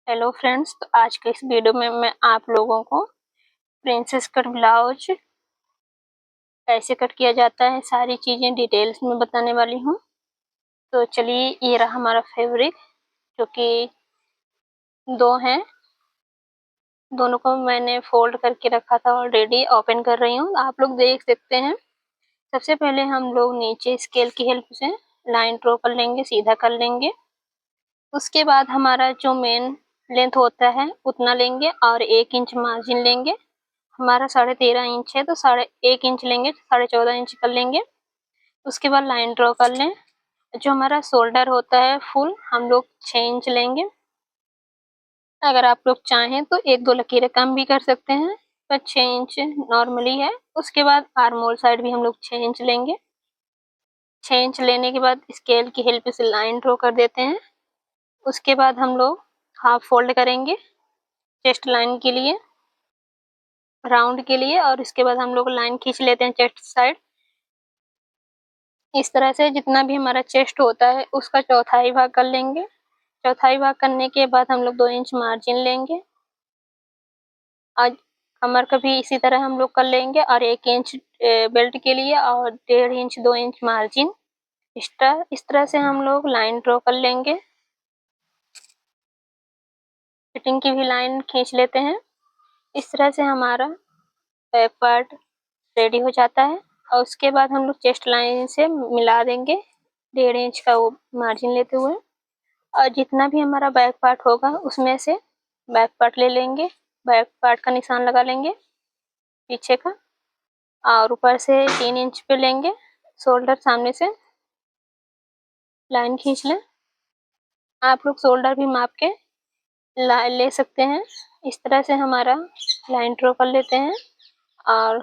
Hello friends, तो आज के इस वीडियो में मैं आप लोगों को प्रिंसेस कट ब्लाउज कैसे कट किया जाता है सारी चीज़ें डिटेल्स में बताने वाली हूँ। तो चलिए, ये रहा हमारा फैब्रिक जो कि दो हैं। दोनों को मैंने फोल्ड करके रखा था, ऑलरेडी ओपन कर रही हूँ, आप लोग देख सकते हैं। सबसे पहले हम लोग नीचे स्केल की हेल्प से लाइन ड्रॉ कर लेंगे, सीधा कर लेंगे। उसके बाद हमारा जो मेन लेंथ होता है उतना लेंगे और 1 इंच मार्जिन लेंगे। हमारा 13.5 इंच है तो 1.5 इंच लेंगे, 14.5 इंच कर लेंगे। उसके बाद लाइन ड्रॉ कर लें। जो हमारा शोल्डर होता है फुल, हम लोग 6 इंच लेंगे। अगर आप लोग चाहें तो 1-2 लकीरें कम भी कर सकते हैं, पर 6 इंच नॉर्मली है। उसके बाद आर्म होल साइड भी हम लोग 6 इंच लेंगे। 6 इंच लेने के बाद स्केल की हेल्प से लाइन ड्रॉ कर देते हैं। उसके बाद हम लोग हाफ फोल्ड करेंगे चेस्ट लाइन के लिए, राउंड के लिए, और इसके बाद हम लोग लाइन खींच लेते हैं चेस्ट साइड। इस तरह से जितना भी हमारा चेस्ट होता है उसका चौथाई भाग कर लेंगे। चौथाई भाग करने के बाद हम लोग 2 इंच मार्जिन लेंगे। आज कमर का भी इसी तरह हम लोग कर लेंगे, और 1 इंच बेल्ट के लिए और 1.5 इंच 2 इंच मार्जिन एक्स्ट्रा। इस तरह से हम लोग लाइन ड्रॉ कर लेंगे। फिटिंग की भी लाइन खींच लेते हैं। इस तरह से हमारा बैक पार्ट रेडी हो जाता है। और उसके बाद हम लोग चेस्ट लाइन से मिला देंगे 1.5 इंच का वो मार्जिन लेते हुए, और जितना भी हमारा बैक पार्ट होगा उसमें से बैक पार्ट ले लेंगे। बैक पार्ट का निशान लगा लेंगे पीछे का, और ऊपर से 3 इंच पे लेंगे शोल्डर सामने से, लाइन खींच लें। आप लोग शोल्डर भी माप के ले सकते हैं। इस तरह से हमारा लाइन ड्रॉ कर लेते हैं, और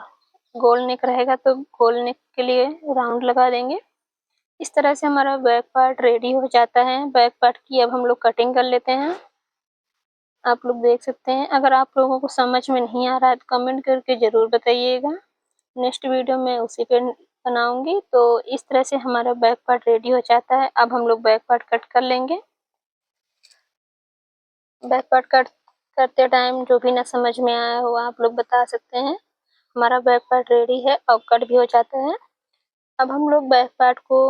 गोल नेक रहेगा तो गोल नेक के लिए राउंड लगा देंगे। इस तरह से हमारा बैक पार्ट रेडी हो जाता है। बैक पार्ट की अब हम लोग कटिंग कर लेते हैं। आप लोग देख सकते हैं। अगर आप लोगों को समझ में नहीं आ रहा है तो कमेंट करके ज़रूर बताइएगा, नेक्स्ट वीडियो में उसी पे बनाऊंगी। तो इस तरह से हमारा बैक पार्ट रेडी हो जाता है। अब हम लोग बैक पार्ट कट कर लेंगे। बैक पार्ट कट करते टाइम जो भी ना समझ में आया हो आप लोग बता सकते हैं। हमारा बैक पार्ट रेडी है और कट भी हो जाता है। अब हम लोग बैक पार्ट को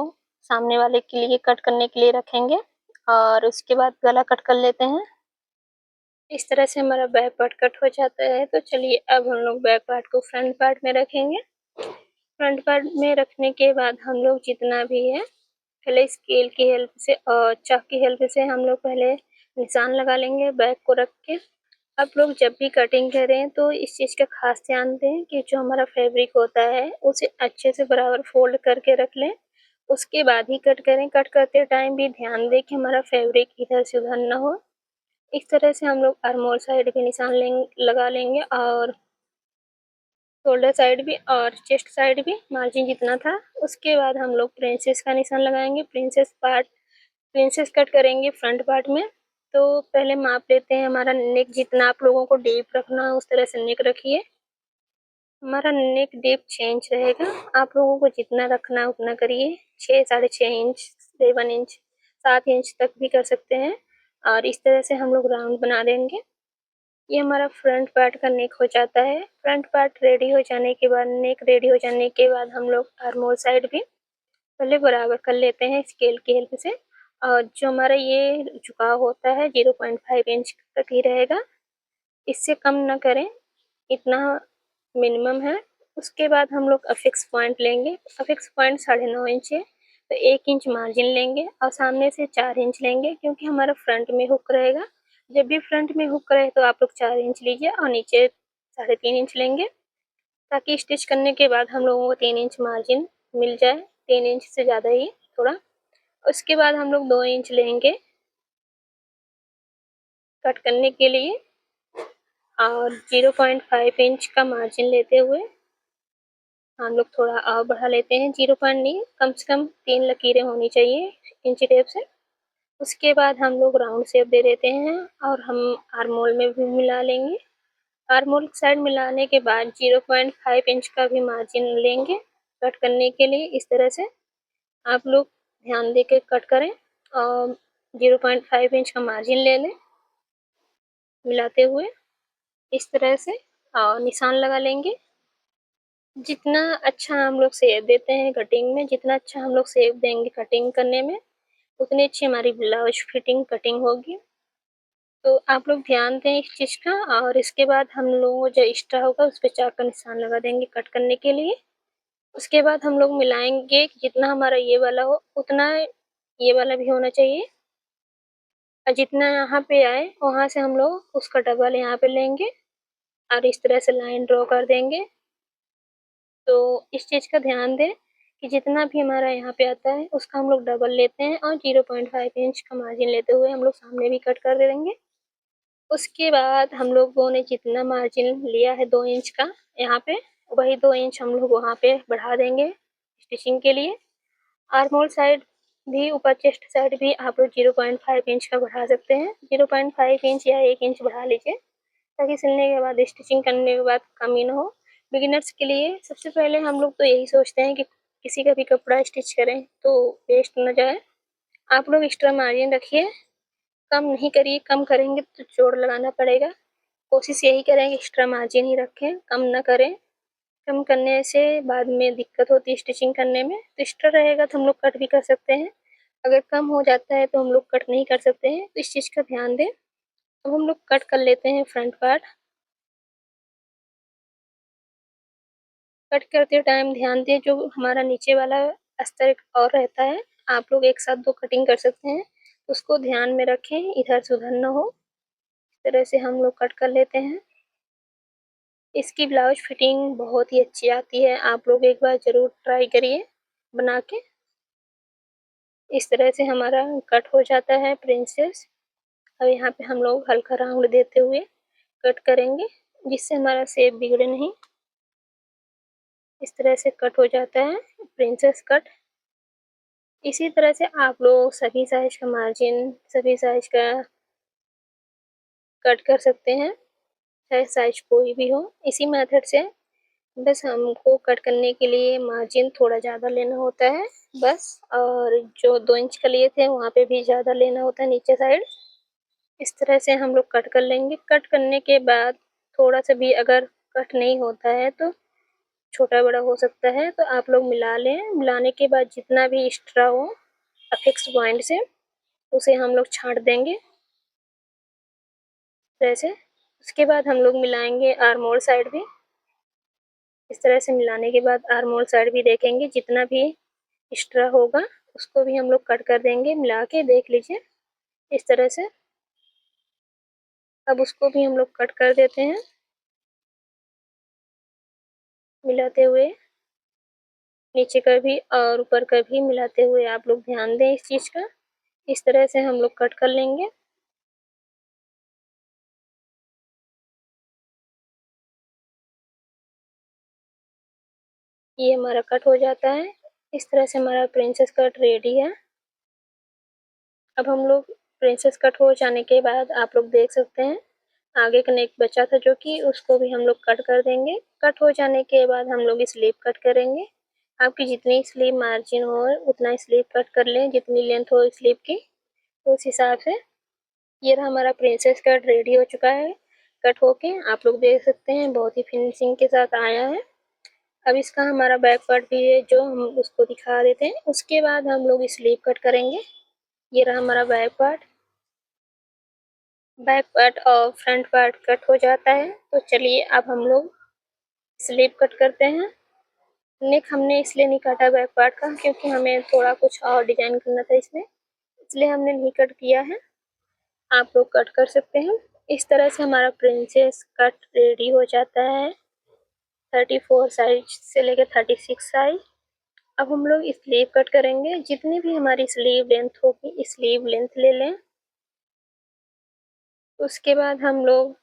सामने वाले के लिए कट करने के लिए रखेंगे, और उसके बाद गला कट कर लेते हैं। इस तरह से हमारा बैक पार्ट कट हो जाता है। तो चलिए, अब हम लोग बैक पार्ट को फ्रंट पार्ट में रखेंगे। फ्रंट पार्ट में रखने के बाद हम लोग जितना भी है, पहले स्केल की हेल्प से और चाक की हेल्प से हम लोग पहले निशान लगा लेंगे बैक को रख के। आप लोग जब भी कटिंग करें तो इस चीज़ का खास ध्यान दें कि जो हमारा फैब्रिक होता है उसे अच्छे से बराबर फोल्ड करके रख लें, उसके बाद ही कट करें। कट करते टाइम भी ध्यान दें कि हमारा फैब्रिक इधर से उधर ना हो। इस तरह से हम लोग आर्म होल साइड भी निशान लगा लेंगे, और शोल्डर साइड भी और चेस्ट साइड भी मार्जिन जितना था। उसके बाद हम लोग प्रिंसेस का निशान लगाएंगे। प्रिंसेस कट करेंगे फ्रंट पार्ट में। तो पहले माप लेते हैं हमारा नेक, जितना आप लोगों को डीप रखना है उस तरह से नेक रखिए। हमारा नेक डीप 6 इंच रहेगा। आप लोगों को जितना रखना है उतना करिए। 6, 6.5 इंच, 7 इंच, 7 इंच तक भी कर सकते हैं। और इस तरह से हम लोग राउंड बना देंगे। ये हमारा फ्रंट पार्ट का नेक हो जाता है। फ्रंट पार्ट रेडी हो जाने के बाद, नेक रेडी हो जाने के बाद हम लोग आर्म होल साइड भी पहले बराबर कर लेते हैं स्केल की हेल्प से। और जो हमारा ये झुकाव होता है 0.5 इंच तक ही रहेगा, इससे कम ना करें, इतना मिनिमम है। उसके बाद हम लोग अफिक्स पॉइंट लेंगे। अफिक्स पॉइंट 9.5 इंच है, तो 1 इंच मार्जिन लेंगे और सामने से 4 इंच लेंगे, क्योंकि हमारा फ्रंट में हुक रहेगा। जब भी फ्रंट में हुक रहे तो आप लोग 4 इंच लीजिए और नीचे 3.5 इंच लेंगे, ताकि स्टिच करने के बाद हम लोगों को 3 इंच मार्जिन मिल जाए, 3 इंच से ज़्यादा ही थोड़ा। उसके बाद हम लोग 2 इंच लेंगे कट करने के लिए, और 0.5 इंच का मार्जिन लेते हुए हम लोग थोड़ा और बढ़ा लेते हैं। 0 नहीं, कम से कम 3 लकीरें होनी चाहिए इंची टेप से। उसके बाद हम लोग राउंड शेप दे देते हैं, और हम आर्म होल में भी मिला लेंगे। आर्म होल साइड मिलाने के बाद 0.5 इंच का भी मार्जिन लेंगे कट करने के लिए। इस तरह से आप लोग ध्यान दे के कट करें, और 0.5 इंच का मार्जिन ले लें। मिलाते हुए इस तरह से निशान लगा लेंगे। जितना अच्छा हम लोग शेप देते हैं कटिंग में, जितना अच्छा हम लोग शेप देंगे कटिंग करने में, उतनी अच्छी हमारी ब्लाउज फिटिंग कटिंग होगी। तो आप लोग ध्यान दें इस चीज़ का। और इसके बाद हम लोग जो एक्स्ट्रा होगा उस पे चाक का निशान लगा देंगे कट करने के लिए। उसके बाद हम लोग मिलाएंगे कि जितना हमारा ये वाला हो उतना ये वाला भी होना चाहिए, और जितना यहाँ पे आए वहाँ से हम लोग उसका डबल यहाँ पे लेंगे और इस तरह से लाइन ड्रॉ कर देंगे। तो इस चीज़ का ध्यान दें कि जितना भी हमारा यहाँ पे आता है उसका हम लोग डबल लेते हैं और 0.5 इंच का मार्जिन लेते हुए हम लोग सामने भी कट कर देंगे। उसके बाद हम लोगों ने जितना मार्जिन लिया है 2 इंच का यहाँ पे, वही 2 इंच हम लोग वहाँ पे बढ़ा देंगे स्टिचिंग के लिए। आर्म होल साइड भी, ऊपर चेस्ट साइड भी आप लोग 0.5 इंच का बढ़ा सकते हैं। 0.5 इंच या 1 इंच बढ़ा लीजिए ताकि सिलने के बाद स्टिचिंग करने के बाद कमी ना हो। बिगिनर्स के लिए सबसे पहले हम लोग तो यही सोचते हैं कि किसी का भी कपड़ा स्टिच करें तो वेस्ट ना जाए। आप लोग एक्स्ट्रा मार्जिन रखिए, कम नहीं करिए, कम करेंगे तो जोड़ लगाना पड़ेगा। कोशिश यही करें कि एक्स्ट्रा मार्जिन ही रखें, कम ना करें। कम करने से बाद में दिक्कत होती है स्टिचिंग करने में। तो एक्स्ट्रा रहेगा तो हम लोग कट भी कर सकते हैं, अगर कम हो जाता है तो हम लोग कट नहीं कर सकते हैं। तो इस चीज़ का ध्यान दें। अब हम लोग कट कर लेते हैं फ्रंट पार्ट। कट करते टाइम ध्यान दें जो हमारा नीचे वाला अस्तर और रहता है, आप लोग एक साथ 2 कटिंग कर सकते हैं, उसको ध्यान में रखें इधर से उधर ना हो। इस तरह से हम लोग कट कर लेते हैं। इसकी ब्लाउज फिटिंग बहुत ही अच्छी आती है, आप लोग एक बार ज़रूर ट्राई करिए बना के। इस तरह से हमारा कट हो जाता है प्रिंसेस। अब यहाँ पे हम लोग हल्का राउंड देते हुए कट करेंगे जिससे हमारा शेप बिगड़े नहीं। इस तरह से कट हो जाता है प्रिंसेस कट। इसी तरह से आप लोग सभी साइज का मार्जिन, सभी साइज का कट कर सकते हैं, चाहे साइज कोई भी हो। इसी मेथड से बस हमको कट करने के लिए मार्जिन थोड़ा ज़्यादा लेना होता है बस, और जो 2 इंच का लिए थे वहाँ पे भी ज़्यादा लेना होता है नीचे साइड। इस तरह से हम लोग कट कर लेंगे। कट करने के बाद थोड़ा सा भी अगर कट नहीं होता है तो छोटा बड़ा हो सकता है, तो आप लोग मिला लें। मिलाने के बाद जितना भी एक्स्ट्रा हो फिक्स पॉइंट से उसे हम लोग छांट देंगे जैसे। उसके बाद हम लोग मिलाएंगे आर्म होल साइड भी। इस तरह से मिलाने के बाद आर्म होल साइड भी देखेंगे, जितना भी एक्स्ट्रा होगा उसको भी हम लोग कट कर देंगे। मिला के देख लीजिए इस तरह से। अब उसको भी हम लोग कट कर देते हैं मिलाते हुए, नीचे का भी और ऊपर का भी मिलाते हुए। आप लोग ध्यान दें इस चीज़ का। इस तरह से हम लोग कट कर लेंगे। ये हमारा कट हो जाता है। इस तरह से हमारा प्रिंसेस कट रेडी है। अब हम लोग प्रिंसेस कट हो जाने के बाद आप लोग देख सकते हैं आगे का नेक बचा था जो कि उसको भी हम लोग कट कर देंगे। कट हो जाने के बाद हम लोग स्लीव कट करेंगे। आपकी जितनी स्लीव मार्जिन हो उतना स्लीव कट कर लें, जितनी लेंथ हो स्लीव की उस हिसाब से। ये रहा हमारा प्रिंसेस कट रेडी हो चुका है कट होके, आप लोग देख सकते हैं बहुत ही फिनिशिंग के साथ आया है। अब इसका हमारा बैक पार्ट भी है जो हम उसको दिखा देते हैं। उसके बाद हम लोग स्लीव कट करेंगे। ये रहा हमारा बैक पार्ट। बैक पार्ट और फ्रंट पार्ट कट हो जाता है। तो चलिए अब हम लोग स्लीव कट करते हैं। नेक हमने इसलिए नहीं काटा बैक पार्ट का क्योंकि हमें थोड़ा कुछ और डिजाइन करना था इसमें, इसलिए हमने नहीं कट किया है। आप लोग कट कर सकते हैं। इस तरह से हमारा प्रिंसेस कट रेडी हो जाता है 34 साइज से लेकर 36 साइज। अब हम लोग स्लीव कट करेंगे। जितनी भी हमारी स्लीव लेंथ होगी स्लीव लेंथ ले लें। उसके बाद हम लोग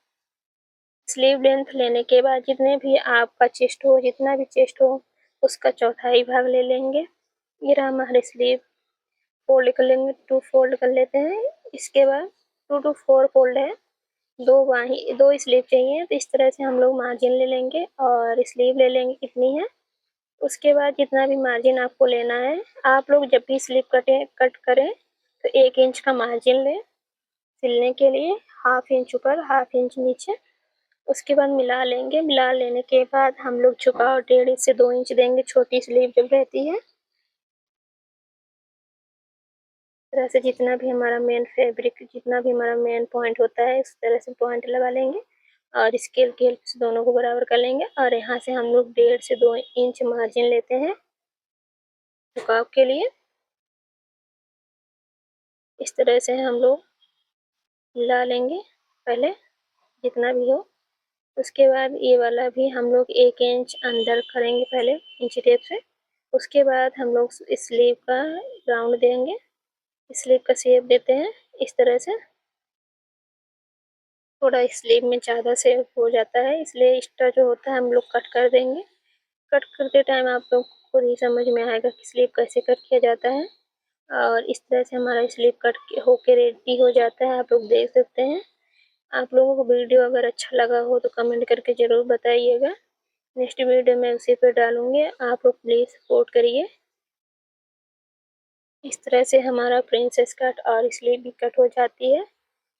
स्लीव लेंथ लेने के बाद जितने भी आपका चेस्ट हो, जितना भी चेस्ट हो उसका चौथाई भाग ले लेंगे। ये रहा हमारे स्लीव। फोल्ड कर लेंगे, 2 फोल्ड कर लेते हैं। इसके बाद 2 to 4 फोल्ड है, 2 स्लीव चाहिए, तो इस तरह से हम लोग मार्जिन ले लेंगे और स्लीव ले लेंगे कितनी है। उसके बाद जितना भी मार्जिन आपको लेना है, आप लोग जब भी स्लीव कट करें तो 1 इंच का मार्जिन लें। सिलने के लिए 1/2 इंच ऊपर 1/2 इंच नीचे। उसके बाद मिला लेंगे। मिला लेने के बाद हम लोग झुकाव 1.5 इंच से 2 इंच देंगे, छोटी स्लीव जब रहती है। तरह से जितना भी हमारा मेन फैब्रिक, जितना भी हमारा मेन पॉइंट होता है, इस तरह से पॉइंट लगा लेंगे और स्केल की हेल्प से दोनों को बराबर कर लेंगे। और यहाँ से हम लोग 1.5 से 2 इंच मार्जिन लेते हैं झुकाव के लिए। इस तरह से हम लोग मिला लेंगे पहले जितना भी हो। उसके बाद ये वाला भी हम लोग 1 इंच अंदर करेंगे पहले इंची टेप से। उसके बाद हम लोग स्लीव का राउंड देंगे, स्लीव का शेप देते हैं इस तरह से। थोड़ा स्लीव में ज़्यादा शेप हो जाता है, इसलिए एक्स्ट्रा जो होता है हम लोग कट कर देंगे। कट करते टाइम आप लोग को खुद ही समझ में आएगा कि स्लीव कैसे कट किया जाता है। और इस तरह से हमारा स्लीव कट होके रेडी हो जाता है, आप लोग देख सकते हैं। आप लोगों को वीडियो अगर अच्छा लगा हो तो कमेंट करके ज़रूर बताइएगा। नेक्स्ट वीडियो मैं उसी पर डालूंगी, आप लोग प्लीज़ सपोर्ट करिए। इस तरह से हमारा प्रिंसेस कट और स्लीव भी कट हो जाती है।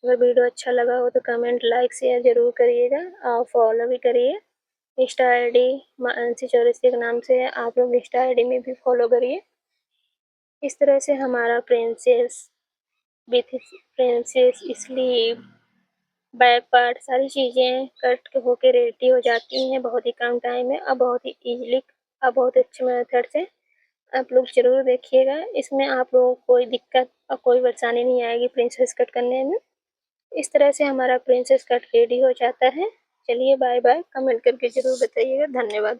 अगर वीडियो अच्छा लगा हो तो कमेंट लाइक शेयर ज़रूर करिएगा और फॉलो भी करिए। इंस्टा ID मानसी चौरसिया के नाम से है, आप लोग इंस्टा ID में भी फॉलो करिए। इस तरह से हमारा princess with princess sleeve back part सारी चीज़ें कट होके रेडी हो जाती हैं बहुत ही कम टाइम में और बहुत ही ईजिली और बहुत अच्छे मेथड से। आप लोग ज़रूर देखिएगा, इसमें आप लोगों को कोई दिक्कत और कोई परेशानी नहीं आएगी प्रिंसेस कट करने में। इस तरह से हमारा प्रिंसेस कट रेडी हो जाता है। चलिए बाय बाय, कमेंट करके ज़रूर बताइएगा। धन्यवाद।